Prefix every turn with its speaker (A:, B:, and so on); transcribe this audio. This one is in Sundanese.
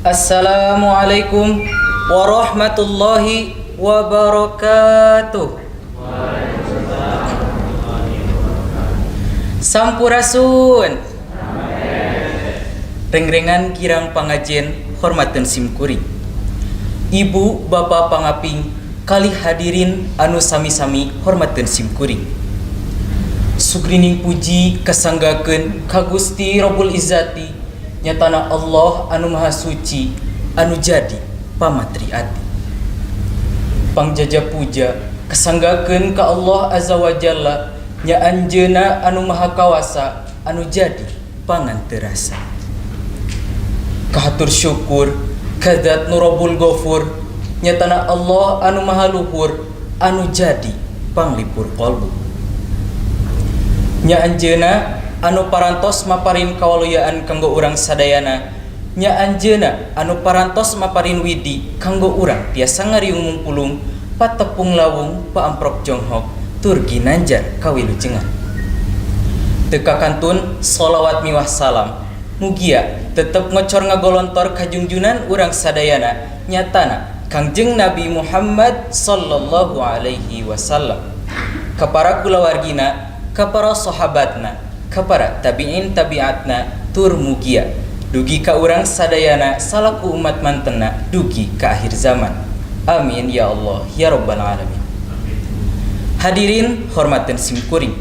A: Assalamualaikum warahmatullahi wabarakatuh. Sampurasun. Rengrengan kirang pangajen hormaten simkuring. Ibu bapak pangaping kali hadirin anu sami-sami hormaten simkuring. Sugrining puji kasanggakeun ka Gusti Rabbul Izzati nyatana Allah anu maha suci anu jadi pamatri ati. Pangjaja puja kasanggakeun ka Allah azza wa jalla nya anjeuna anu maha kawasa anu jadi panganterasa. Kahatur syukur ka Zat nu Rabbul Ghafur nyatana Allah anu maha luhur anu jadi panglipur qalbu. Nya anjeuna anu parantos maparin kawaluyaan kanggo urang sadayana, nya anjeuna anu parantos maparin widi kanggo urang tiasa ngariung mungpulung patepung lawung paamprok jonghok tur ginanjar kawilujengan. Teu kakantun sholawat miwah salam mugia tetep ngocor ngagolontor kajungjunan urang sadayana nyatana Kangjeng Nabi Muhammad sallallahu alaihi wasallam, ka para kulawargina, ka para sahabatna, ka para tabi'in tabi'atna tur mugia dugi ka urang sadayana salaku umat mantena dugi ka akhir zaman. Amin ya Allah ya rabbal alamin. Hadirin hormaten simkuring.